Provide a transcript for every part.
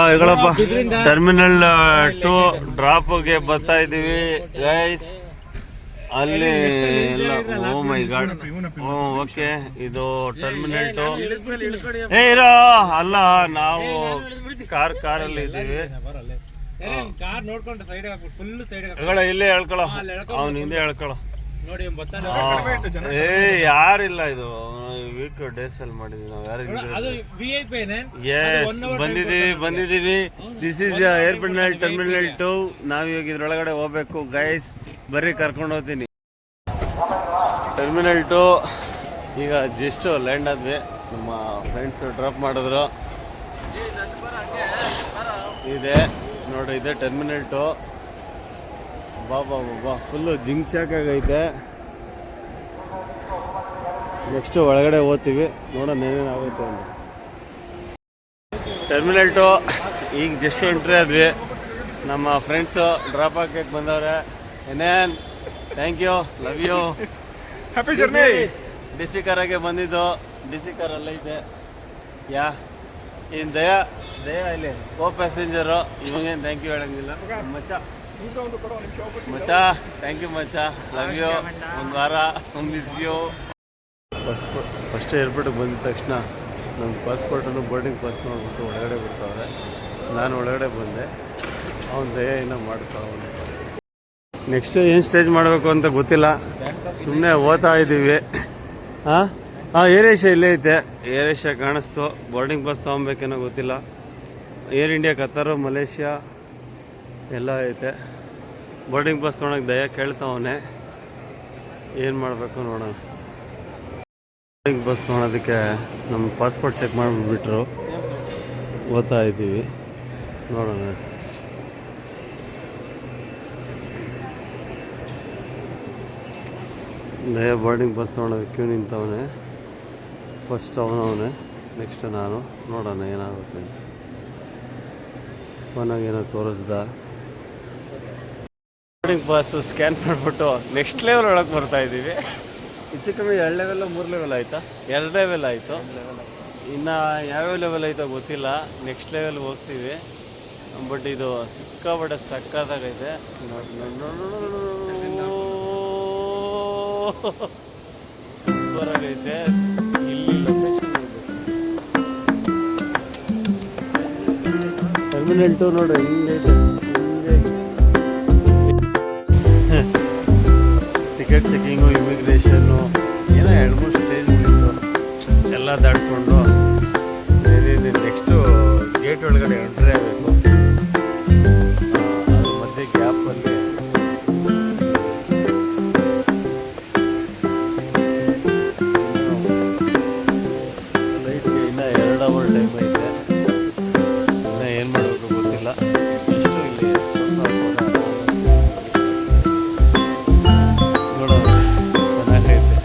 ಈಗಳಪ್ಪ terminal 2 ಡ್ರಾಪ್ಗೆ ಬರ್ತಾ ಇದ್ದೀವಿ guys. ಅಲ್ಲಿ ಓ ಮೈ ಗಾಡ್, ಓಕೆ ಇದು ಟರ್ಮಿನಲ್ 2. ಇರೋ ಅಲ್ಲ, ನಾವು ಕಾರಲ್ಲಿ ಇದ್ದೀವಿ. ಇಲ್ಲೇ ಹೇಳ್ಕೊಳ, ಅವ್ನ ಹಿಂದೆ ಹೇಳ್ಕೊಳ. ಯಾರಿಲ್ಲ, ಇದು ವೀಕ್ ಡೇಸ್ ಅಲ್ಲಿ ಮಾಡಿದ್ವಿ ನಾವು. ಎಸ್, ಬಂದಿದ್ದೀವಿ. This is airport terminal 2. ನಾವಿವಾಗ ಇದ್ರೊಳಗಡೆ ಹೋಗ್ಬೇಕು ಗೈಸ್. ಬರ್ರಿ ಕರ್ಕೊಂಡು ಹೋಗ್ತೀನಿ. ಟರ್ಮಿನಲ್ 2 ಈಗ ಜಸ್ಟ್ ಲ್ಯಾಂಡ್ ಆದ್ವಿ. ನಮ್ಮ ಫ್ರೆಂಡ್ಸ್ ಡ್ರಾಪ್ ಮಾಡಿದ್ರು. ಇದೆ ನೋಡ್ರಿ, ಇದೆ ಟರ್ಮಿನಲ್ 2. ಬಾ ಫುಲ್ಲು ಜಿಂಕ್ ಚಾಕ್ ಆಗೈತೆ. ನೆಕ್ಸ್ಟ್ ಒಳಗಡೆ ಹೋಗ್ತೀವಿ, ನೋಡೋಣ ಏನೇನಾಗುತ್ತೆ ಅಂತ. ಟರ್ಮಿನಲ್ 2 ಈಗ ಜಸ್ಟ್ ಎಂಟ್ರಿ ಆದ್ವಿ. ನಮ್ಮ ಫ್ರೆಂಡ್ಸು ಡ್ರಾಪ್ ಹಾಕಕ್ಕೆ ಬಂದವ್ರೆ. ಏನೇನ್ thank you, love you, happy journey. D C ಕಾರಾಗೆ ಬಂದಿದ್ದು. ಡಿ ಸಿ ಕಾರ್ ಅಲ್ಲೈತೆ. ಇನ್ನು ದಯಾ ಇಲ್ಲಿ ಪ್ಯಾಸೆಂಜರು. ಇವಾಗೇನು ಥ್ಯಾಂಕ್ ಯು ಹೇಳಂಗಿಲ್ಲ. ಮಚ್ಚ ಥ್ಯಾಂಕ್ ಯು ಮಚ್ಚ, ಲವ್ ಯು. ಒಂದು ವಾರ ಮಿಸ್ ಯು. ಫಸ್ಟ್ ಏರ್ಪೋರ್ಟಿಗೆ ಬಂದಿದ ತಕ್ಷಣ ನಮ್ಮ ಪಾಸ್ಪೋರ್ಟನ್ನು ಬೋರ್ಡಿಂಗ್ ಪಾಸ್ ನೋಡ್ಬಿಟ್ಟು ಒಳಗಡೆ ಬಿಡ್ತಾವ್ರೆ. ನಾನು ಒಳಗಡೆ ಬಂದೆ, ಅವನ ದಯ ಏನೋ ಮಾಡ್ತಾವನೆ. ನೆಕ್ಸ್ಟ್ ಏನು ಸ್ಟೇಜ್ ಮಾಡಬೇಕು ಅಂತ ಗೊತ್ತಿಲ್ಲ, ಸುಮ್ಮನೆ ಓದ್ತಾ ಇದ್ದೀವಿ. ಏರ್ ಏಷ್ಯಾ ಇಲ್ಲೇ ಐತೆ. ಏರ್ ಏಷ್ಯಾ ಕಾಣಿಸ್ತು. ಬೋರ್ಡಿಂಗ್ ಪಾಸ್ ತೊಗೊಬೇಕೇನೋ ಗೊತ್ತಿಲ್ಲ. ಏರ್ ಇಂಡಿಯಾ, ಕತಾರು, ಮಲೇಷ್ಯಾ ಎಲ್ಲ ಐತೆ. ಬೋರ್ಡಿಂಗ್ ಪಾಸ್ ತೊಗೊಳಕ್ಕೆ ದಯ ಕೇಳ್ತಾವನೆ. ಏನು ಮಾಡಬೇಕು ನೋಡೋಣ. ಬೋರ್ಡಿಂಗ್ ಪಾಸ್ ತೊಗೊಳೋದಕ್ಕೆ ನಮ್ಮ ಪಾಸ್ಪೋರ್ಟ್ ಚೆಕ್ ಮಾಡಿಬಿಟ್ರು. ಓದ್ತಾ ಇದ್ದೀವಿ, ನೋಡೋಣ. ದಯ ಬೋರ್ಡಿಂಗ್ ಪಾಸ್ ತೊಗೊಳೋದಕ್ಕೆ ಕ್ಯೂ ನಿಂತವನೆ. ಫಸ್ಟ್ ಅವನವನೇ, ನೆಕ್ಸ್ಟ್ ನಾನು. ನೋಡೋಣ ಏನಾಗುತ್ತೆ ಅಂತ. ಫೋನಾಗ ಏನೋ ತೋರಿಸ್ದ. ಬೋರ್ಡಿಂಗ್ ಪಾಸು ಸ್ಕ್ಯಾನ್ ಮಾಡಿಬಿಟ್ಟು ನೆಕ್ಸ್ಟ್ ಲೆವೆಲ್ ಒಳಗೆ ಬರ್ತಾ ಇದ್ದೀವಿ. ಹೆಚ್ಚು ಕಮ್ಮಿ 2 ಲೆವೆಲ್ಲ 3 ಲೆವೆಲ್ ಆಯಿತಾ? 2 ಲೆವೆಲ್ ಆಯಿತು. ಇನ್ನು ಯಾವ್ಯಾವ ಲೆವೆಲ್ ಆಯಿತೋ ಗೊತ್ತಿಲ್ಲ. ನೆಕ್ಸ್ಟ್ ಲೆವೆಲ್ಗೆ ಹೋಗ್ತೀವಿ. ಬಟ್ ಇದು ಸಿಕ್ಕಾಪಟ್ಟೆ ಸಕ್ಕತ್ತಾಗೈತೆ. ಸೂಪರ್ ಆಗೈತೆ. ಇಲ್ಲಿ ಲೊಕೇಶನ್ ಟರ್ಮಿನಲ್ 2 ನೋಡು ಹೆಂಗೈತೆ. ಟಿಕೆಟ್ ಚೆಕಿಂಗು, ಇಮಿಗ್ರೇಷನ್ನು ಏನೋ 2-3 ಸ್ಟೇಜ್ಗಳಿತ್ತು. ಎಲ್ಲ ದಾಟ್ಕೊಂಡು ನೆಕ್ಸ್ಟು ಗೇಟ್ ಒಳಗಡೆ ಎಂಟ್ರಿ ಆಗಬೇಕು. ಅದ್ರ ಮಧ್ಯೆ ಗ್ಯಾಪಲ್ಲಿ ಲೈಟ್ಗೆ ಇನ್ನೂ 2 ಅವರ್ ಟೈಮ್ ಐತೆ. ಇನ್ನೂ ಏನು ಮಾಡಬೇಕು ಗೊತ್ತಿಲ್ಲ. ಎಷ್ಟು ಇಲ್ಲಿ ನೋಡೋಣ, ಚೆನ್ನಾಗೈತೆ.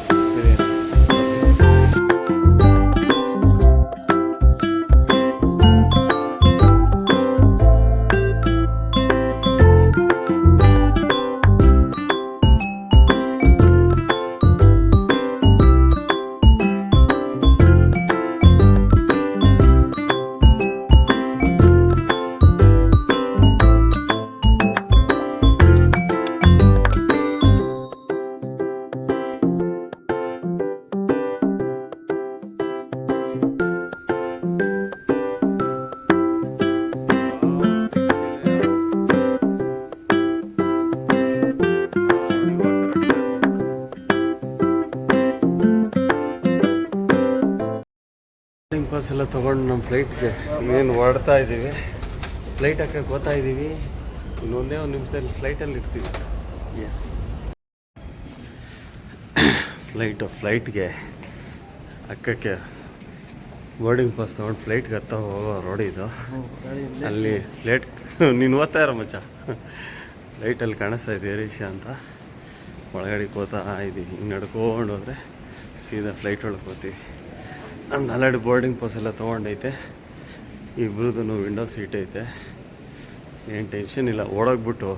ಪಾಸ್ ಎಲ್ಲ ತೊಗೊಂಡು ನಮ್ಮ ಫ್ಲೈಟ್ಗೆ ಏನು ಹೊರಡ್ತಾ ಇದ್ದೀವಿ. ಫ್ಲೈಟ್ ಹಾಕಕ್ಕೆ ಹೋಗ್ತಾ ಇದ್ದೀವಿ. ಇನ್ನೊಂದೇ ಒಂದು ನಿಮಿಷದಲ್ಲಿ ಫ್ಲೈಟಲ್ಲಿ ಇರ್ತೀವಿ. ಎಸ್, ಫ್ಲೈಟ್ಗೆ ಹಾಕಕ್ಕೆ ಬೋರ್ಡಿಂಗ್ ಪಾಸ್ ತೊಗೊಂಡು ಫ್ಲೈಟ್ಗೆ ಹತ್ತ ಹೋಗೋ ರೋಡ್ ಇದು. ಅಲ್ಲಿ ಫ್ಲೈಟ್ ನೀನು ಓದ್ತಾ ಇರೋ ಮಚ್ಚ. ಫ್ಲೈಟಲ್ಲಿ ಕಾಣಿಸ್ತಾ ಇದೆ ಏರ್ ಏಷ್ಯಾ ಅಂತ. ಒಳಗಡೆ ಹೋಗ್ತಾ ಇದ್ದೀವಿ. ಹಿಂಗೆ ನಡ್ಕೊಂಡು ಹೋದರೆ ಸೀದಾ ಫ್ಲೈಟ್ ಒಳಗೆ ಹೋಗ್ತೀವಿ. ನಂದು ಆಲ್ರೆಡಿ ಬೋರ್ಡಿಂಗ್ ಪಾಸ್ ಎಲ್ಲ ತೊಗೊಂಡೈತೆ. ಇಬ್ರದ್ದು ವಿಂಡೋ ಸೀಟ್ ಐತೆ. ಏನು ಟೆನ್ಷನ್ ಇಲ್ಲ. ಓಡೋಗ್ಬಿಟ್ಟು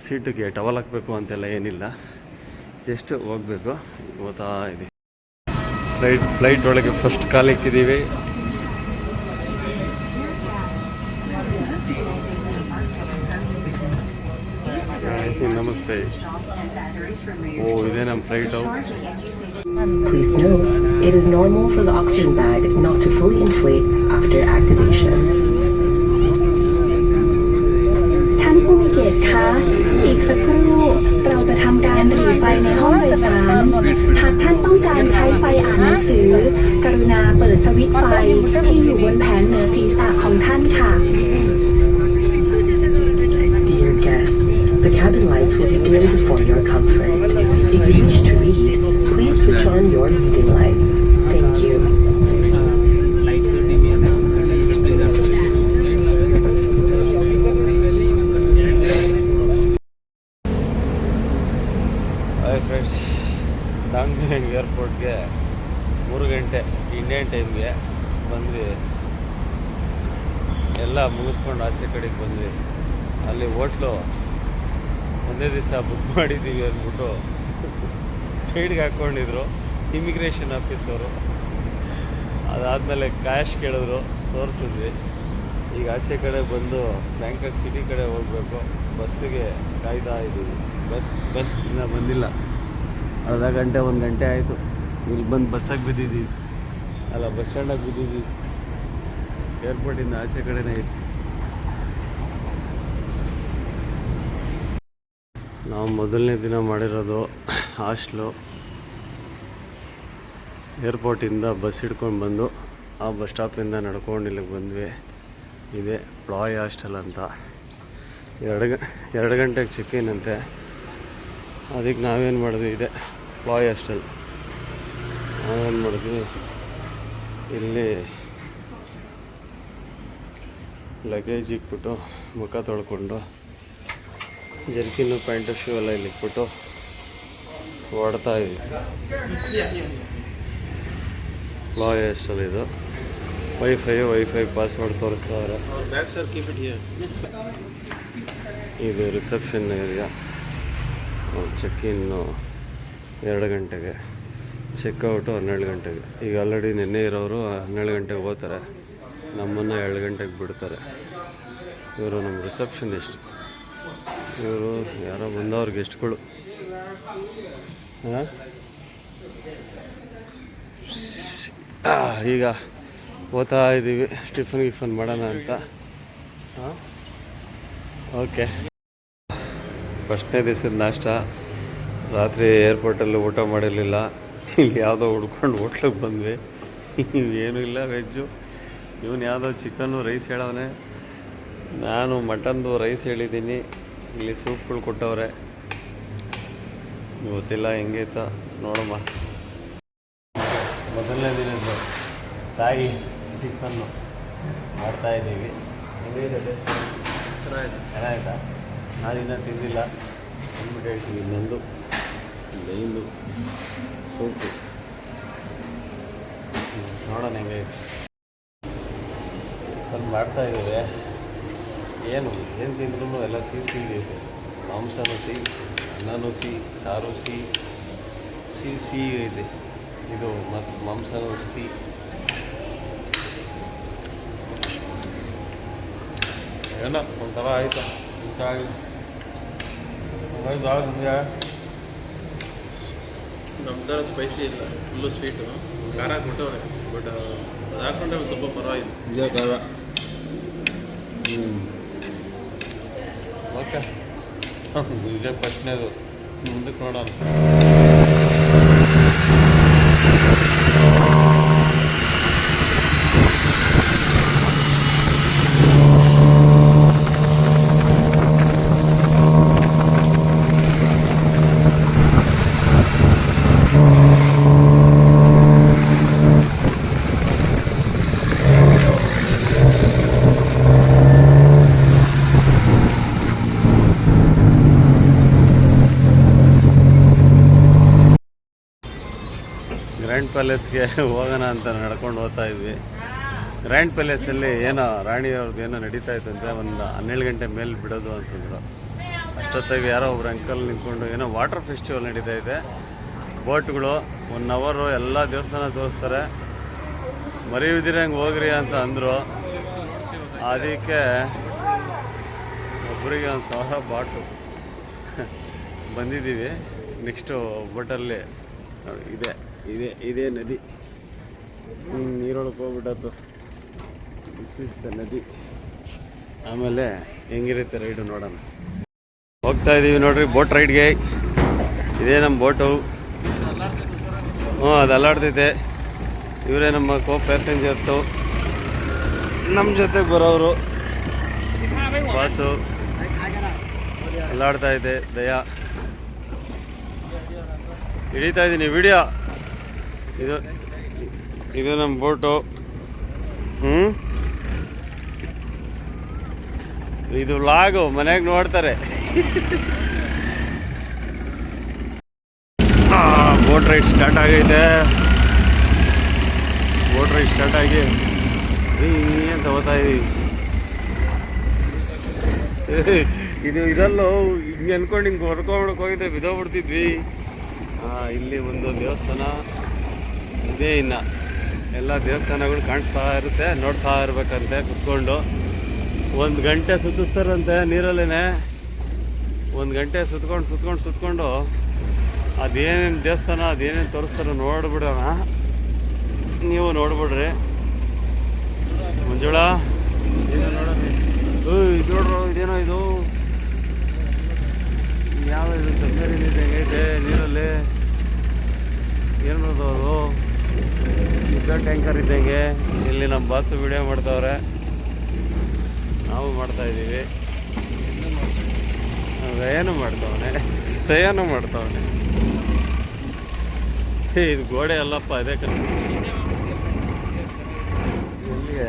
ಸೀಟಿಗೆ ಟವಲ್ ಹಾಕಬೇಕು ಅಂತೆಲ್ಲ ಏನಿಲ್ಲ. ಜಸ್ಟ್ ಹೋಗಬೇಕು. ಹೋಗ್ತಾ ಇದ್ದೀವಿ. ಫ್ಲೈಟ್ ಒಳಗೆ ಫಸ್ಟ್ ಕಾಲಿಕ್ಕಿದ್ದೀವಿ. ನಮಸ್ತೆ. ಓ ಇದೇ ನಮ್ಮ flight. Please note, it is normal for the oxygen bag not to fully inflate after activation. ท่านผู้มีเกียรติคะ อีกสักครู่เราจะทำการหรี่ไฟในห้องโดยสาร หากท่านต้องการใช้ไฟอ่านหนังสือ กรุณาเปิดสวิตช์ไฟที่อยู่บนแผงเหนือศีรษะของท่านค่ะ Dear guests, the cabin lights will be dimmed for your comfort. If you wish to read, please switch on your reading lights. Thank you. Hi friends, ದಾಂಗ್ಲಿಂಗ್ ಏರ್ಪೋರ್ಟ್ಗೆ 3 ಗಂಟೆ Indian ಟೈಮ್ಗೆ ಬಂದ್ವಿ. ಎಲ್ಲ ಮುಗಿಸ್ಕೊಂಡು ಆಚೆ ಕಡೆಗೆ ಬಂದ್ವಿ. ಅಲ್ಲಿ ಹೋಟ್ಲು ಒಂದೇ ದಿವಸ ಬುಕ್ ಮಾಡಿದ್ದೀವಿ ಅಂದ್ಬಿಟ್ಟು ಸೈಡ್ಗೆ ಹಾಕ್ಕೊಂಡಿದ್ರು ಇಮಿಗ್ರೇಷನ್ ಆಫೀಸವರು. ಅದಾದಮೇಲೆ ಕ್ಯಾಶ್ ಕೇಳಿದ್ರು, ತೋರಿಸಿದ್ವಿ. ಈಗ ಆಚೆ ಕಡೆ ಬಂದು ಬ್ಯಾಂಕಾಕ್ ಸಿಟಿ ಕಡೆ ಹೋಗಬೇಕು. ಬಸ್ಸಿಗೆ ಕಾಯ್ತಾ ಇದ್ದೀವಿ. ಬಸ್ ಇನ್ನೂ ಬಂದಿಲ್ಲ. ಅರ್ಧ ಗಂಟೆ 1 ಗಂಟೆ ಆಯಿತು. ಇಲ್ಲಿ ಬಂದು ಬಸ್ಸಾಗಿ ಬಿದ್ದಿದ್ದೀವಿ, ಅಲ್ಲ ಬಸ್ ಸ್ಟ್ಯಾಂಡಾಗಿ ಬಿದ್ದಿದ್ದೀವಿ. ಏರ್ಪೋರ್ಟಿಂದ ಆಚೆ ಕಡೆನೇ ಇತ್ತು. ನಾವು ಮೊದಲನೇ ದಿನ ಮಾಡಿರೋದು ಹಾಸ್ಟ್ಲು. ಏರ್ಪೋರ್ಟಿಂದ ಬಸ್ ಹಿಡ್ಕೊಂಡು ಬಂದು ಆ ಬಸ್ ಸ್ಟಾಪಿಂದ ನಡ್ಕೊಂಡು ಇಲ್ಲಿಗೆ ಬಂದ್ವಿ. ಇದೆ ಪ್ಲಾಯ್ ಹಾಸ್ಟೆಲ್ ಅಂತ. 2 ಗಂಟೆಗೆ ಚೆಕ್-ಇನ್ ಅಂತೆ. ಅದಕ್ಕೆ ನಾವೇನು ಮಾಡಿದ್ವಿ, ಇದೆ ಪ್ಲಾಯ್ ಹಾಸ್ಟೆಲ್. ನಾವೇನು ಮಾಡಿದ್ವಿ, ಇಲ್ಲಿ ಲಗೇಜ್ ಇಟ್ಬಿಟ್ಟು ಮುಖ ತೊಳ್ಕೊಂಡು ಜರ್ಕಿನ್ನು ಪ್ಯಾಂಟು ಶೂ ಎಲ್ಲ ಇಲ್ಲಿ ಇಟ್ಬಿಟ್ಟು ಓಡ್ತಾ ಇದ್ವಿ. ಪ್ಲಾಯ್ ಹಾಸ್ಟೆಲ್ ಇದು. ವೈಫೈ ಪಾಸ್ವರ್ಡ್ ತೋರಿಸ್ತಾವ್ರೆ. ಇದು ರಿಸೆಪ್ಷನ್ ಏರಿಯಾ. ಚೆಕ್-ಇನ್ನು 2 ಗಂಟೆಗೆ, ಚೆಕ್ಔಟು 12 ಗಂಟೆಗೆ. ಈಗ ಆಲ್ರೆಡಿ ನೆನ್ನೆ ಇರೋರು 12 ಗಂಟೆಗೆ ಹೋಗ್ತಾರೆ, ನಮ್ಮನ್ನು 2 ಗಂಟೆಗೆ ಬಿಡ್ತಾರೆ. ಇವರು ನಮ್ಮ ರಿಸೆಪ್ಷನಿಸ್ಟ್. ಇವರು ಯಾರೋ ಬಂದವ್ರ ಗೆಸ್ಟ್ಗಳು. ಈಗ ಓದ್ತಾ ಇದ್ದೀವಿ, ಟಿಫನ್ ಮಾಡೋಣ ಅಂತ. ಓಕೆ, ಫಸ್ಟ್ನೇ ದಿವಸದ ನಾಷ್ಟ. ರಾತ್ರಿ ಏರ್ಪೋರ್ಟಲ್ಲಿ ಊಟ ಮಾಡಿರಲಿಲ್ಲ. ಇಲ್ಲಿ ಯಾವುದೋ ಹುಡ್ಕೊಂಡು ಹೋಟ್ಲಿಗೆ ಬಂದ್ವಿ. ಏನೂ ಇಲ್ಲ, ವೆಜ್ಜು. ಇವನು ಯಾವುದೋ ಚಿಕನ್ನು ರೈಸ್ ಹೇಳವನೆ, ನಾನು ಮಟನ್ದು ರೈಸ್ ಹೇಳಿದ್ದೀನಿ. ಇಲ್ಲಿ ಸೂಪ್ಗಳು ಕೊಟ್ಟವ್ರೆ, ಗೊತ್ತಿಲ್ಲ ಹೆಂಗೈತ ನೋಡಮ್ಮ. ಮೊದಲನೇ ದಿನದ್ದು ತಾಯಿ ಟಿಫನ್ನು ಮಾಡ್ತಾಯಿದ್ದೀವಿ. ಹೆಂಗೈತೆ? ಚೆನ್ನಾಯ್ತಾ? ನಾನಿನ್ನೂ ತಿಂದಿಲ್ಲ ಅಂದ್ಬಿಟ್ಟು ಹೇಳ್ತೀವಿ. ಇನ್ನೊಂದು ಮೇಯ್ನು ಸೂಪು ನೋಡೋಣ ಹೆಂಗೈತೆ. ಟಿಫನ್ ಮಾಡ್ತಾಯಿದ್ದೀವಿ. ಏನು ತಿಂದ್ರೂ ಎಲ್ಲ ಸಿಹಿ ಇದೆ. ಮಾಂಸನೂ ಸಿಹಿ, ಅನ್ನನೂ ಸಿಹಿ, ಸಾರು ಸಿಹಿ ಇದೆ. ಇದು ಮಾಂಸನೂ ಸಿಹಿ. ಏನೋ ಒಂಥರ ಆಯಿತು. ನಮ್ಮ ಥರ ಸ್ಪೈಸಿ ಇಲ್ಲ, ಫುಲ್ಲು ಸ್ವೀಟು. ಖಾರ ಕೊಟ್ಟವ್ರೆ, ಬಟ್ ಅದು ಹಾಕ್ಕೊಂಡ್ರೆ ಒಂದು ಸ್ವಲ್ಪ ಪರವಾಗಿಲ್ಲ. ನಿಜ ಖಾರ. ಓಕೆ, ಇದೇ ಫಸ್ಟ್ನೇದು. ಮುಂದಕ್ಕೆ ನೋಡೋಣ. ಗ್ರ್ಯಾಂಡ್ ಪ್ಯಾಲೇಸ್ಗೆ ಹೋಗೋಣ ಅಂತ ನಡ್ಕೊಂಡು ಹೋಗ್ತಾ ಇದ್ವಿ. ಗ್ರ್ಯಾಂಡ್ ಪ್ಯಾಲೇಸಲ್ಲಿ ಏನೋ ರಾಣಿಯವ್ರದ್ದು ಏನೋ ನಡೀತಾ ಇತ್ತಂತೆ. ಒಂದು 12 ಗಂಟೆ ಮೇಲೆ ಬಿಡೋದು ಅಂತಂದರು. ಅಷ್ಟೊತ್ತಾಗಿ ಯಾರೋ ಒಬ್ರು ಅಂಕಲ್ ನಿಂತ್ಕೊಂಡು ಏನೋ ವಾಟರ್ ಫೆಸ್ಟಿವಲ್ ನಡೀತಾ ಇದೆ. ಬೋಟ್ಗಳು 1 ಅವರು ಎಲ್ಲ ದೇವಸ್ಥಾನ ತೋರಿಸ್ತಾರೆ, ಮರೆಯುವುದಿರ ಹಂಗೆ ಹೋಗ್ರಿ ಅಂತ ಅಂದರು. ಅದಕ್ಕೆ ಒಬ್ಬರಿಗೆ 1,000 ಬಾಟು ಬಂದಿದ್ದೀವಿ. ನೆಕ್ಸ್ಟು ಬೋಟಲ್ಲಿ ಇದೆ ಇದೆ ಇದೇ ನದಿ. ನೀರೊಳಗೆ ಹೋಗ್ಬಿಟ್ಟತ್ತು. ದಿಸ್ ಇಸ್ ದ ನದಿ. ಆಮೇಲೆ ಹೆಂಗಿರುತ್ತೆ ರೈಡು ನೋಡೋಣ. ಹೋಗ್ತಾ ಇದ್ದೀವಿ ನೋಡ್ರಿ ಬೋಟ್ ರೈಡ್ಗೆ. ಇದೇ ನಮ್ಮ ಬೋಟು. ಅದು ಅಲ್ಲಾಡ್ತೈತೆ. ಇವರೇ ನಮ್ಮ ಕೋ ಪ್ಯಾಸೆಂಜರ್ಸು. ನಮ್ಮ ಜೊತೆಗೆ ಬರೋರು ಬಾಸು. ಅಲ್ಲಾಡ್ತಾ ಇದೆ ದಯಾ. ಹಿಡಿತಾ ಇದ್ದೀನಿ ವಿಡಿಯೋ. ಇದು ನಮ್ಮ ಬೋಟು. ಇದು ವ್ಲಾಗು ಮನೆಯಾಗ ನೋಡ್ತಾರೆ. ಬೋಟ್ ರೈಡ್ ಸ್ಟಾರ್ಟ್ ಆಗೈತೆ. ಬೋಟ್ ರೈಡ್ ಸ್ಟಾರ್ಟ್ ಆಗಿ ಅಂತ ಹೋಗ್ತಾ ಇದೀವಿ. ಇದಲ್ಲೂ ಹಿಂಗೆ ಅನ್ಕೊಂಡು ಹಿಂಗೆ ಹೊರ್ಕೊಂಡ್ಬಿಡಕ್ಕೆ ಹೋಗಿದ್ದೆ, ಬಿದ್ದೋಗ್ಬಿಡ್ತಿದ್ವಿ. ಇಲ್ಲಿ ಒಂದು ದೇವಸ್ಥಾನ ಇದೆ. ಇನ್ನು ಎಲ್ಲ ದೇವಸ್ಥಾನಗಳು ಕಾಣಿಸ್ತಾ ಇರುತ್ತೆ, ನೋಡ್ತಾ ಇರ್ಬೇಕಂತೆ ಕುತ್ಕೊಂಡು. 1 ಗಂಟೆ ಸುತ್ತಿಸ್ತಾರಂತೆ ನೀರಲ್ಲೇ. 1 ಗಂಟೆ ಸುತ್ಕೊಂಡು ಅದೇನೇನು ದೇವಸ್ಥಾನ ಅದೇನೇನು ತೋರಿಸ್ತಾರೋ ನೋಡ್ಬಿಡೋಣ. ನೀವು ನೋಡ್ಬಿಡ್ರಿ. ಮಂಜುಳಾ ಇದು ನೋಡ್ರು, ಇದೇನೋ ಇದು ಯಾವ ಇದು ಸಬ್ಮರೀನ್ ಇದ್ದಂಗೆ ನೀರಲ್ಲಿ. ಏನು ಮಾಡೋದು ಅದು ಯುದ್ಧ ಟ್ಯಾಂಕರ್ ಇದ್ದಂಗೆ. ಇಲ್ಲಿ ನಮ್ಮ ಬಾಸು ವಿಡಿಯೋ ಮಾಡ್ತಾವ್ರೆ, ನಾವು ಮಾಡ್ತಾಯಿದ್ದೀವಿ. ಏನು ಮಾಡ್ತಾವನೆ. ಇದು ಗೋಡೆ ಅಲ್ಲಪ್ಪ, ಇದೇ ಇಲ್ಲಿಗೆ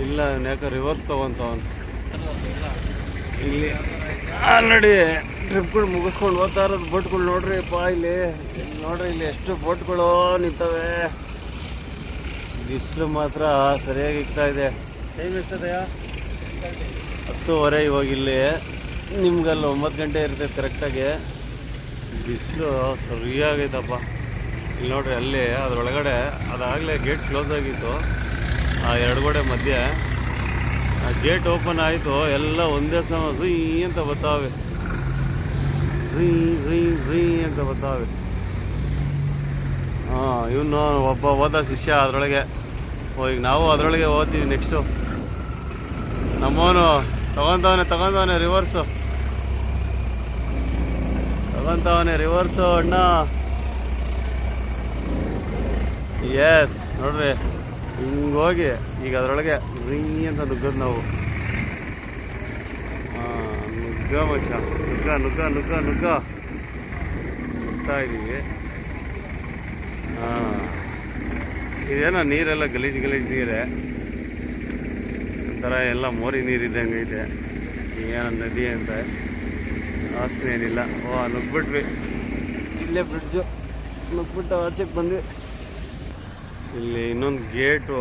ಇಲ್ಲ. ಯಾಕೆ ರಿವರ್ಸ್ ತೊಗೊತವನು. ಇಲ್ಲಿ ಆಲ್ರೆಡಿ ಟ್ರಿಪ್ಗಳು ಮುಗಿಸ್ಕೊಂಡು ಹೋಗ್ತಾ ಇರೋದು ಬೋಟ್ಗಳು ನೋಡ್ರಿ ಅಪ್ಪ. ಇಲ್ಲಿ ನೋಡ್ರಿ, ಇಲ್ಲಿ ಎಷ್ಟು ಬೋಟ್ಗಳು ನಿಂತವೆ. ಬಿಸಿಲು ಮಾತ್ರ ಸರಿಯಾಗಿ ಇಕ್ತಾ ಇದೆ. ಟೈಮ್ ಎಷ್ಟದೆಯಾ? 10:30 ಇವಾಗ. ಇಲ್ಲಿ ನಿಮ್ಗಲ್ಲಿ 9 ಗಂಟೆ ಇರ್ತೈತೆ ಕರೆಕ್ಟಾಗಿ. ಬಿಸಿಲು ಸರಿಯಾಗೈತಪ್ಪ. ಇಲ್ಲಿ ನೋಡ್ರಿ, ಅಲ್ಲಿ ಅದರೊಳಗಡೆ ಅದಾಗಲೇ ಗೇಟ್ ಕ್ಲೋಸ್ ಆಗಿತ್ತು. ಆ 2 ಗೋಡೆ ಮಧ್ಯೆ ಆ ಗೇಟ್ ಓಪನ್ ಆಯಿತು. ಎಲ್ಲ ಒಂದೇ ಸಮ ಝುಯ್ ಅಂತ ಬರ್ತಾವೆ. ಝುಯ್ ಅಂತ ಬರ್ತಾವೆ. ಇವನು ಒಬ್ಬ ಹೋದ ಶಿಷ್ಯ ಅದರೊಳಗೆ. ಈಗ ನಾವು ಅದರೊಳಗೆ ಹೋಗ್ತೀವಿ ನೆಕ್ಸ್ಟು. ನಮ್ಮವನು ತಗೊತಾವನೆ ರಿವರ್ಸು. ಅಣ್ಣ. ಎಸ್ ನೋಡ್ರಿ, ಹಿಂಗೋಗಿ ಈಗ ಅದರೊಳಗೆ ಝಿಂಗ್ ಅಂತ ನುಗ್ಗೋದು ನಾವು. ನುಗ್ಗ ಮಚ್ಚ, ನುಗ್ಗ ಹೋಗ್ತಾ ಇದ್ದೀವಿ. ಇದೇನೋ ನೀರೆಲ್ಲ ಗಲೀಜು ನೀರೇ ಒಂಥರ, ಎಲ್ಲ ಮೋರಿ ನೀರಿದ್ದಂಗೆ ಐತೆ. ಏನೋ ನದಿ ಅಂತ ವಾಸನೆ ಏನಿಲ್ಲ. ನುಗ್ಬಿಟ್ವಿ. ಇಲ್ಲೇ ಬ್ರಿಡ್ಜು ನುಗ್ಬಿಟ್ಟು ಆಚೆಗೆ ಬಂದ್ವಿ. ಇಲ್ಲಿ ಇನ್ನೊಂದು ಗೇಟು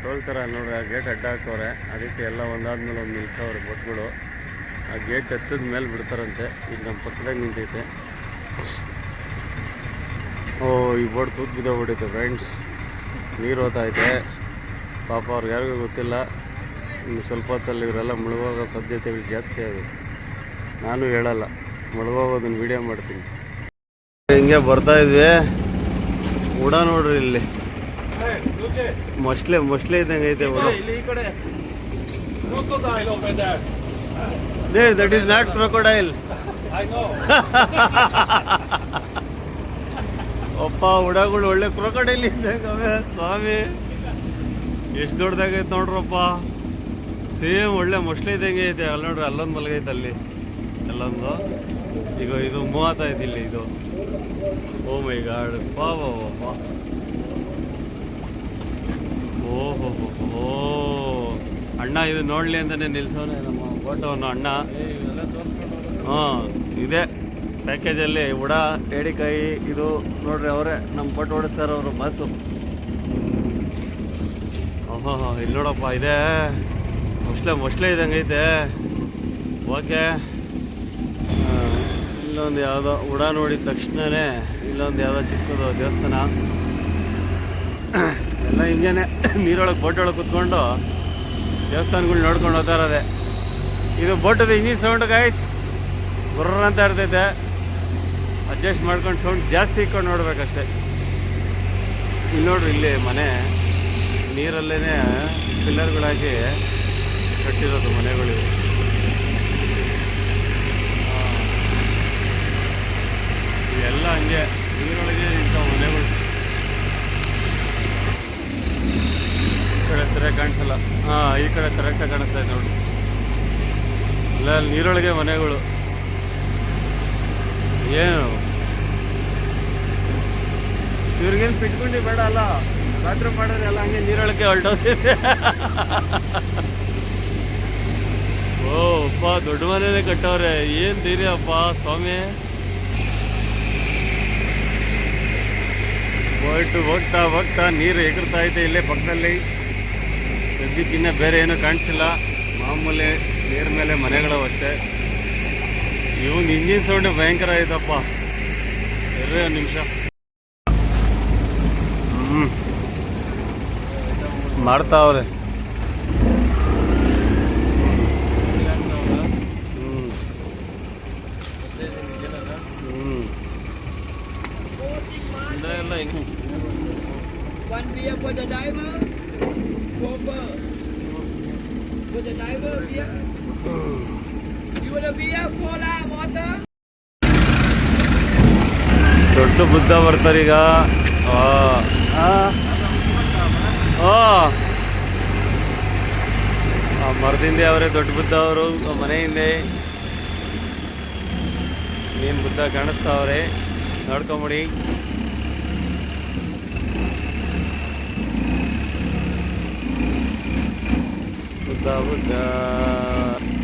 ಟೋಲ್ ಥರ ನೋಡ್ರಿ. ಆ ಗೇಟ್ ಅಡ್ಡ ಹಾಕವ್ರೆ. ಅದಕ್ಕೆ ಎಲ್ಲ ಒಂದಾದ್ಮೇಲೆ ಒಂದು ನಿಲ್ಸವ್ರೆ ಬೋಟ್ಗಳು. ಆ ಗೇಟ್ ಎತ್ತದ ಮೇಲೆ ಬಿಡ್ತಾರಂತೆ. ಈಗ ನಮ್ಮ ಪಕ್ಕದಾಗ ನಿಂತೈತೆ. ಈ ಬೋಟ್ ತೂತ್ ಬಿದ್ದೋಗ್ಬಿಟ್ಟೈತೆ ಫ್ರೆಂಡ್ಸ್. ನೀರು ಹೋಗ್ತೈತೆ ಪಾಪ. ಅವ್ರಿಗೆ ಯಾರಿಗೂ ಗೊತ್ತಿಲ್ಲ. ಇನ್ನು ಸ್ವಲ್ಪ ಹೊತ್ತಲ್ಲಿ ಇವರೆಲ್ಲ ಮುಳುಗೋಗೋ ಸಾಧ್ಯತೆಗಳು ಜಾಸ್ತಿ ಆಗಿದೆ. ನಾನು ಹೇಳಲ್ಲ, ಮುಳುಗೋಗೋದನ್ನು ವೀಡಿಯೋ ಮಾಡ್ತೀನಿ. ಹಿಂಗೆ ಬರ್ತಾ ಇದ್ವಿ. ಉಡ ನೋಡ್ರಿ, ಇಲ್ಲಿ ಮೊಸ್ಲೆ ಇದ್ದಂಗೆ ಐತೆ ಉಡ. That is not crocodile. ಅಪ್ಪ, ಉಡಗಳು ಒಳ್ಳೆ ಕ್ರೊಕೊಡೈಲ್ ಇದ್ದಂಗೆ ಸ್ವಾಮಿ. ಎಷ್ಟು ದೊಡ್ಡದಾಗೈತೆ ನೋಡ್ರಪ್ಪ. ಸೇಮ್ ಒಳ್ಳೆ ಮೊಸ್ಲೆ ಇದ್ದಂಗೆ ಐತೆ. ಅಲ್ಲಿ ನೋಡ್ರಿ, ಅಲ್ಲೊಂದು ಮಲಗೈತೆ. ಅಲ್ಲಿ ಅಲ್ಲೊಂದು. ಈಗ ಇದು 35 ಇಲ್ಲಿ ಇದು. ಓ ಮೈ ಗಾಡ್. ಓಹೋ. ಅಣ್ಣ ಇದು ನೋಡಲಿ ಅಂತಲೇ ನಿಲ್ಸೋನೆ ನಮ್ಮ ಫೋಟೋವನ್ನು ಅಣ್ಣ. ಇದೆ ಪ್ಯಾಕೇಜಲ್ಲಿ ಉಡ, ಏಡಿಕಾಯಿ ಇದು ನೋಡ್ರಿ. ಅವರೇ ನಮ್ಮ ಫೋಟೋ ಓಡಿಸ್ತಾರೆ ಅವರು ಬಸ್ಸು. ಇಲ್ಲಿ ನೋಡಪ್ಪ, ಇದೆ ಮೊಸ್ಲೆ ಇದ್ದಂಗೆ ಐತೆ. ಓಕೆ. ಇಲ್ಲೊಂದು ಯಾವುದೋ ಉಡ ನೋಡಿದ ತಕ್ಷಣವೇ ಇಲ್ಲೊಂದು ಯಾವುದೋ ಚಿಕ್ಕದು ದೇವಸ್ಥಾನ. ಎಲ್ಲ ಹಿಂಗೇನೆ ನೀರೊಳಗೆ ಬೋಟೊಳಗೆ ಕುತ್ಕೊಂಡು ದೇವಸ್ಥಾನಗಳು ನೋಡ್ಕೊಂಡು ಹೋಗ್ತಾ ಇರೋದೆ. ಇದು ಬೋಟದ ಇಂಜಿನ್ ಸೌಂಡ್ ಗೈಸ್. ಗುರ್ರ ಅಂತ ಇರ್ತೈತೆ. ಅಡ್ಜಸ್ಟ್ ಮಾಡ್ಕೊಂಡು ಸೌಂಡ್ ಜಾಸ್ತಿ ಇಟ್ಕೊಂಡು ನೋಡ್ಬೇಕಷ್ಟೆ. ಇಲ್ಲಿ ನೋಡ್ರಿ, ಇಲ್ಲಿ ಮನೆ ನೀರಲ್ಲೇ ಪಿಲ್ಲರ್ಗಳಾಗಿ ಕಟ್ಟಿರೋದು ಮನೆಗಳಿವೆ. ಇವೆಲ್ಲ ಹಂಗೆ ನೀರೊಳಗೆ ಇಂಥ ಮನೆಗಳು. ಈ ಕಡೆ ಸರಿಯಾಗಿ ಕಾಣಿಸಲ್ಲ. ಹಾಂ, ಈ ಕಡೆ ಕರೆಕ್ಟಾಗಿ ಕಾಣಿಸ್ತಾ ಇದೆ ನೋಡಿ. ಇಲ್ಲ, ಅಲ್ಲಿ ನೀರೊಳಗೆ ಮನೆಗಳು. ಏನು ಇವ್ರಿಗೇನು ಪಿಟ್ಕೊಂಡು ಬೇಡ ಅಲ್ಲ, ಬಾತ್ರೂಮ್ ಮಾಡೋದು ಎಲ್ಲ ಹಂಗೆ ನೀರೊಳಗೆ ಹೊರಟೋದಿದೆ. ಓ ಅಪ್ಪ, ದೊಡ್ಡ ಮನೇನೆ ಕಟ್ಟವ್ರೆ. ಏನು ಧೈರ್ಯ ಅಪ್ಪ ಸ್ವಾಮಿ. ಹೋಗ್ತಾ ಹೋಗ್ತಾ ನೀರು ಎಗರ್ತಾ ಐತೆ ಇಲ್ಲೇ ಪಕ್ಕದಲ್ಲಿ. ಸದ್ಯಕ್ಕಿನ್ನ ಬೇರೆ ಏನೂ ಕಾಣಿಸಿಲ್ಲ. ಮಾಮೂಲಿ ನೀರ ಮೇಲೆ ಮನೆಗಳು ಅಷ್ಟೇ. ಇವನ್ ಇಂಜಿನ್ ಸೌಂಡ್ ಭಯಂಕರ ಆಯ್ತಪ್ಪ. ಇರ್ರಿ ಒಂದು ನಿಮಿಷ. ಮಾಡ್ತಾವ್ರೆ. ಎಲ್ಲ ಹೆಂಗೆ One beer for the diver, chauffeur. For the diver, beer. You want a beer, cola, water? ದೊಡ್ಡ ಬುದ್ಧ ಬರ್ತಾರೀಗ. ಮರದಿಂದೆ ಅವರೇ ದೊಡ್ಡ ಬುದ್ಧ ಅವರು. ಮನೆ ಹಿಂದೆ ಏನು Buddha ಕಾಣಿಸ್ತಾವ್ರೆ, ನೋಡ್ಕೊಂಬಿಡಿ. Buddha, Buddha,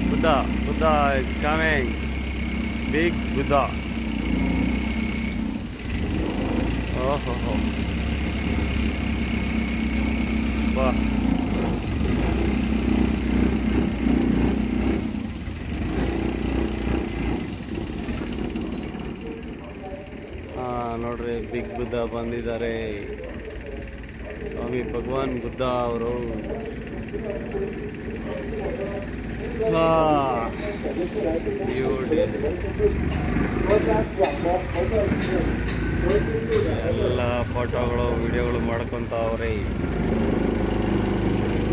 Buddha, Buddha is coming. Big Buddha. Oh, ho, ho. Wow. ನೋಡ್ರಿ, ಬಿಗ್ ಬುದ್ಧ ಬಂದಿದ್ದಾರೆ. ಸ್ವಾಮಿ ಭಗವಾನ್ ಬುದ್ಧ ಅವರು. ಎಲ್ಲ ಫೋಟೋಗಳು ವಿಡಿಯೋಗಳು ಮಾಡ್ಕೊತಾವ್ರೆ.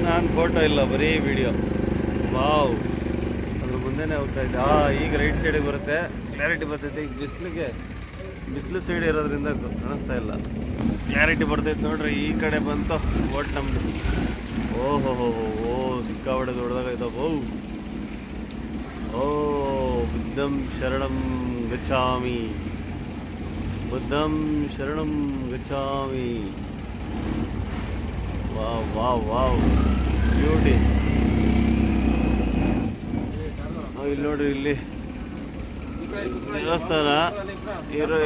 ನಾನು ಫೋಟೋ ಇಲ್ಲ, ಬರೀ ವಿಡಿಯೋ. ವಾವ್, ಅದ್ರ ಮುಂದೆನೇ ಹೋಗ್ತಾ ಇದ್ದೆ. ಈಗ ರೈಟ್ ಸೈಡಿಗೆ ಬರುತ್ತೆ, ಕ್ಲಾರಿಟಿ ಬರ್ತೈತೆ. ಈಗ ಬಿಸಿಲು ಸೈಡ್ ಇರೋದ್ರಿಂದ ಕಾಣಿಸ್ತಾ ಇಲ್ಲ, ಕ್ಲಾರಿಟಿ ಬರ್ತೈತೆ ನೋಡ್ರಿ. ಈ ಕಡೆ ಬಂತು ಓಟ್ ನಮ್ಮದು. ಓಹೋ ಹೋ ಓ, ಸಿಕ್ಕಾಪಟ್ಟೆ ದೊಡ್ಡದಾಗೈತಪ್ಪ. ಓ, ಬುದ್ಧಂ ಶರಣಂ ಗಚ್ಚಾಮಿ, ಬುದ್ಧಂ ಶರಣಂ ಗಚ್ಚಾಮಿ. Wow wow wow, beauty. ಇಲ್ಲಿ ನೋಡ್ರಿ, ಇಲ್ಲಿ ದೇವಸ್ಥಾನ ಇರೋ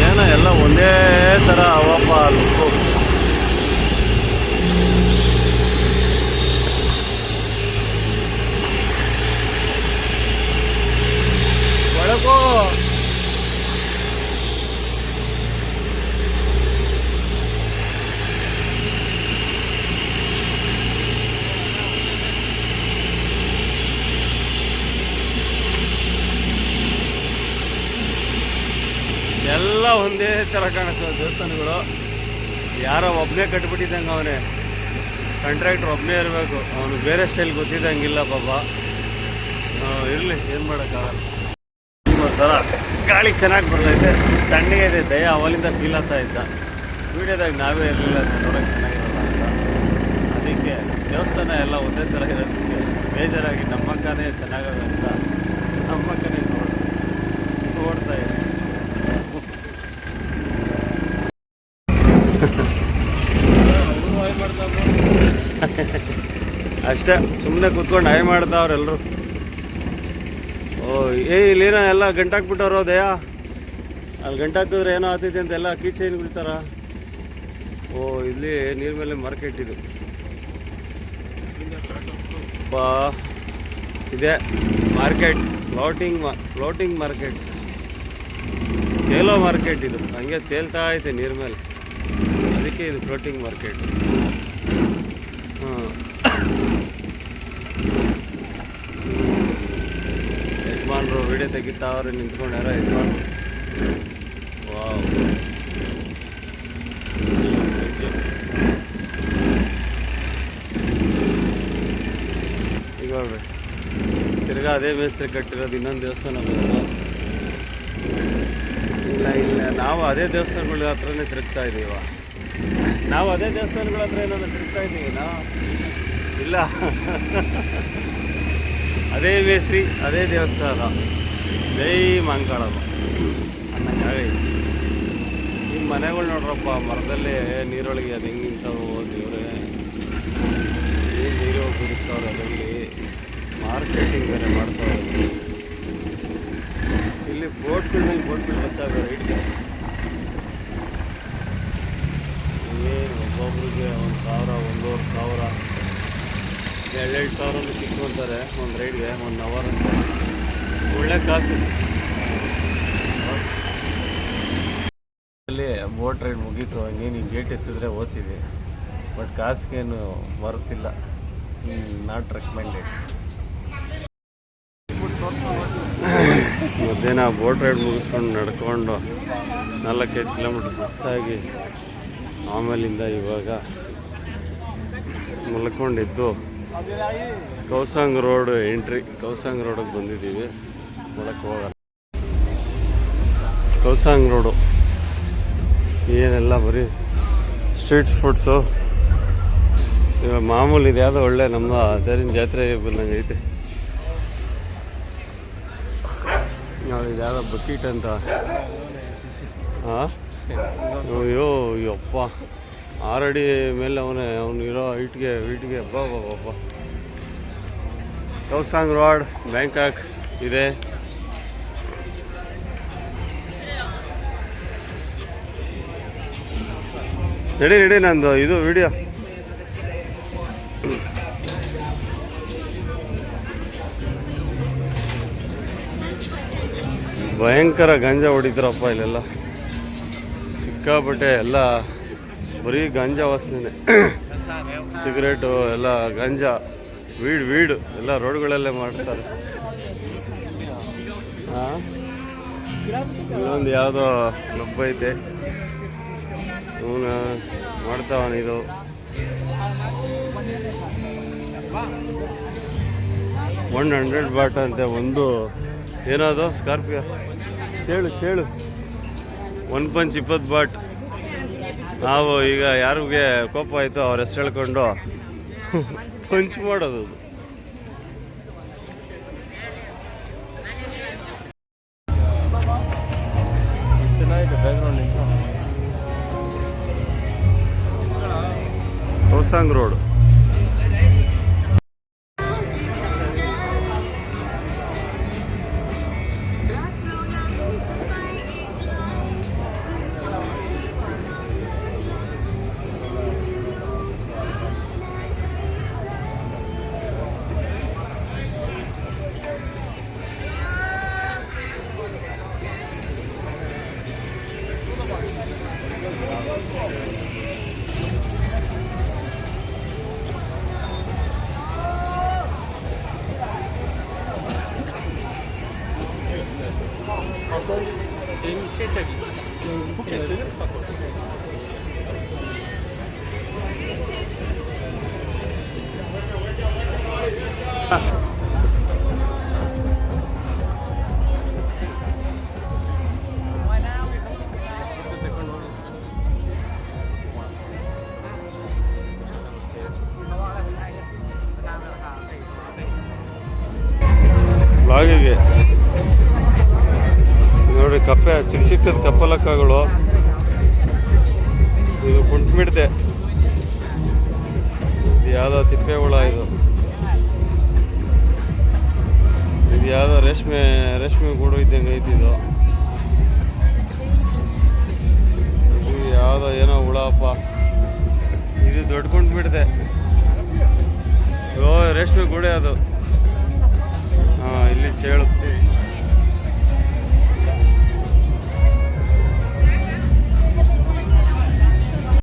ಏನೋ ಎಲ್ಲ ಒಂದೇ ಥರ ಅವಪ್ಪ. ಲುಕ್ಕು ಒಳಗೋ. ಎಲ್ಲ ಒಂದೇ ಥರ ಕಾಣಿಸ್ತದೆ ದೇವಸ್ಥಾನಗಳು. ಯಾರೋ ಒಬ್ಬನೇ ಕಟ್ಬಿಟ್ಟಿದ್ದಂಗೆ ಅವನೇ, ಕಾಂಟ್ರಾಕ್ಟ್ರ್ ಒಬ್ಬನೇ ಇರಬೇಕು. ಅವನು ಬೇರೆ ಸ್ಟೈಲ್ ಗೊತ್ತಿದ್ದಂಗಿಲ್ಲ ಪಾಪ. ಇರಲಿ, ಏನು ಮಾಡೋಕ್ಕಾಗಲ್ಲ. ಥರ ಗಾಳಿ ಚೆನ್ನಾಗಿ ಬರ್ತೈತೆ, ತಣ್ಣಗೆ ಇದೆ. ದಯ ಅವಲಿಂದ ಫೀಲ್ ಆಗ್ತಾ ಇದ್ದ. ವೀಡಿಯೋದಾಗ ನಾವೇ ಇರಲಿಲ್ಲ, ನೋಡೋಕ್ಕೆ ಚೆನ್ನಾಗಿರಲ್ಲ ಅಂತ. ಅದಕ್ಕೆ ದೇವಸ್ಥಾನ ಎಲ್ಲ ಒಂದೇ ಥರ ಇರೋದಕ್ಕೆ ಬೇಜಾರಾಗಿ ನಮ್ಮಕ್ಕನೇ ಚೆನ್ನಾಗದ ಅಂತ ನಮ್ಮಕ್ಕನೇ ನೋಡ್ತಾ ಇದೆ. ಅಷ್ಟೇ, ಸುಮ್ಮನೆ ಕೂತ್ಕೊಂಡು ಹಾಯ್ ಮಾಡ್ತಾವ್ರೆಲ್ಲರೂ. ಓ, ಇಲ್ಲೇನೋ ಎಲ್ಲ ಗಂಟಾಕ್ಬಿಟ್ಟವ್ರು ದಯ. ಅಲ್ಲಿ ಗಂಟಾಕಿದ್ರೆ ಏನೋ ಆಗ್ತೈತೆ ಅಂತ ಎಲ್ಲ ಕೀಚೈನ್ ಬಿಡ್ತಾರ. ಓ, ಇಲ್ಲಿ ನೀರ್ ಮೇಲೆ ಮಾರ್ಕೆಟ್ ಇದು. ಬಾ, ಇದೆ ಮಾರ್ಕೆಟ್, ಫ್ಲೋಟಿಂಗ್ ಮಾರ್ಕೆಟ್, ತೇಲೋ ಮಾರ್ಕೆಟ್ ಇದು. ಹಂಗೆ ತೇಲ್ತಾ ಐತೆ ನೀರ್ ಮೇಲೆ, ಅದಕ್ಕೆ ಇದು ಫ್ಲೋಟಿಂಗ್ ಮಾರ್ಕೆಟ್. ಹಾಂ, ಯಜಮಾನ್ರು ವಿಡಿಯೋ ತೆಗಿತಾವ್ರೆ ನಿಂತ್ಕೊಂಡು ಯಾರೋ ಯಜಮಾನ್ರು. ವಾವ್, ಈಗ ನೋಡ್ರಿ ತಿರ್ಗಾ ಅದೇ ಮೇಸ್ತ್ರಿ ಕಟ್ಟಿರೋದು ಇನ್ನೊಂದು ದೇವಸ್ಥಾನ ಬಂತು. ಇಲ್ಲ ನಾವು ಅದೇ ದೇವಸ್ಥಾನಗಳ ಹತ್ರನೇ ತಿರುಗ್ತಾ ಇದ್ದೀವ. ನಾವು ಅದೇ ದೇವಸ್ಥಾನಗಳ ಹತ್ರ ಏನಾದ್ರು ತಿರುಗ್ತಾ ಇದ್ದೀವಿ ನಾವು? ಇಲ್ಲ, ಅದೇ ಮೇಸ್ತ್ರಿ ಅದೇ ದೇವಸ್ಥಾನ. ಜೈ ಮಾಂಕಾಳಮ್ಮ ಅನ್ನಂಗಾಗ ಈ ಮನೆಗಳು ನೋಡ್ರಪ್ಪ, ಮರದಲ್ಲೇ ನೀರೊಳಗೆ ಅದು ಹೆಂಗೆ ನಿಂತಾವು ದೇವ್ರೆ. ಏನು ನೀರು ಕುಡಿತಾವ್ರೆ, ಅದರಲ್ಲಿ ಮಾರ್ಕೆಟಿಂಗ್ ಬೇರೆ ಮಾಡ್ತಾವ್ರೆ. ಇಲ್ಲಿ ಬೋಟ್ಗಳು ಬರ್ತಾವೆ ರೈಡ್ಗೆ. ಏನು ಒಬ್ಬೊಬ್ರಿಗೆ 1,000, 1,500, 2,000 ಸಿಕ್ಕೊಂತಾರೆ ಒಂದು ರೈಡ್ಗೆ 1 ಅವರ್ ಅಂತ. ಒಳ್ಳೆ ಕಾಸು. ಅಲ್ಲಿ ಬೋಟ್ ರೈಡ್ ಮುಗೀತು, ಇನ್ನೇನು ಗೇಟ್ ಎತ್ತಿದ್ರೆ ಓದ್ತೀವಿ. ಬಟ್ ಕಾಸಿಗೇನು ಬರುತ್ತಿಲ್ಲ. Not recommended. ಮಧ್ಯಾಹ್ನ ಬೋಟ್ ರೈಡ್ ಮುಗಿಸ್ಕೊಂಡು ನಡ್ಕೊಂಡು 4-5 ಕಿಲೋಮೀಟ್ರ್ ಸುಸ್ತಾಗಿ ಆಮೇಲಿಂದ ಇವಾಗ ಮಲ್ಕೊಂಡಿದ್ದು ಕೌಸಾಂಗ್ ರೋಡ್ ಎಂಟ್ರಿ. ಕೌಸಾಂಗ್ ರೋಡಿಗೆ ಬಂದಿದ್ದೀವಿ. ಒಳಕ್ಕೆ ಹೋಗೋಣ. ಕೌಸಾಂಗ್ ರೋಡು ಏನೆಲ್ಲ ಬರೀ ಸ್ಟ್ರೀಟ್ ಫುಡ್ಸು. ಇವಾಗ ಮಾಮೂಲಿ ಇದು ಯಾವುದೋ ಒಳ್ಳೆ ನಮ್ಮ ತೇರಿನ ಜಾತ್ರೆ ಬಂದಂಗೆ ಐತೆ. ನಾವು ಇದು ಯಾವುದೋ ಬಕೀಟ್ ಅಂತ. ಹಾಂ, ಅಯ್ಯೋ ಅಯ್ಯಪ್ಪ, 6 ಅಡಿ ಮೇಲೆ ಅವನು ಇರೋ ಹೈಟ್ಗೆ ಅಬ್ಬ. ಕೌಸಾಂಗ್ ರೋಡ್ ಬ್ಯಾಂಕಾಕ್ ಇದೆ. ನಡಿ ನಂದು ಇದು ವಿಡಿಯೋ. ಭಯಂಕರ ಗಾಂಜಾ ಹೊಡಿತಾರಪ್ಪ ಇಲ್ಲೆಲ್ಲ. ಸಿಕ್ಕಾಪಟ್ಟೆ ಎಲ್ಲ ಬರೀ ಗಾಂಜಾ ವಾಸನೆ. ಸಿಗರೇಟು ಎಲ್ಲ ಗಾಂಜಾ, ವೀಡ್ ಎಲ್ಲ ರೋಡ್ಗಳಲ್ಲೇ ಮಾಡ್ತಾರೆ. ಹಾಂ, ಇಲ್ಲೊಂದು ಯಾವುದೋ ಕ್ಲಬ್ ಐತೆ, ಇವನು ಮಾಡ್ತಾವನಿದು. $100 ಬಾಟ್ ಅಂತೆ ಒಂದು. ಏನದು ಸ್ಕಾರ್ಪಿಯೋ ಚೇಳು 1 ಪಂಚ್ 20 ಬಾಟ್. ನಾವು ಈಗ ಯಾರಿಗೆ ಕೋಪ ಆಯಿತು ಅವ್ರ ಹೆಸರು ಹೇಳ್ಕೊಂಡು ಪಂಚ್ ಮಾಡೋದು. ಚೆನ್ನಾಗಿದೆ ಬ್ಯಾಕ್ಗ್ರೌಂಡ್. ಕೌಸಾಂಗ್ ರೋಡ್. ಬ್ಲಾಗಿಗೆ ನೋಡಿ ಕಪ್ಪೆ, ಚಿಕ್ಕದ ಕಪ್ಪಲಕ್ಕಗಳು. ಇದು ಕುಂಟ್ಬಿಡ್ದೆ, ಇದು ಯಾವುದೋ ತಿಪ್ಪೆ ಹುಳ. ಇದು ಯಾವುದೋ ರೇಷ್ಮೆ ಗೂಡು ಇದ್ದಂಗೆ ಐತಿದು. ಇದು ಯಾವುದೋ ಏನೋ ಹುಳಪ್ಪ. ಇದು ದೊಡ್ಡ ಕುಂಟ್ಬಿಡ್ದೆ. ರೇಷ್ಮೆ ಗೂಡೆ ಅದು. ಹಾಂ, ಇಲ್ಲಿ ಚೇಳು.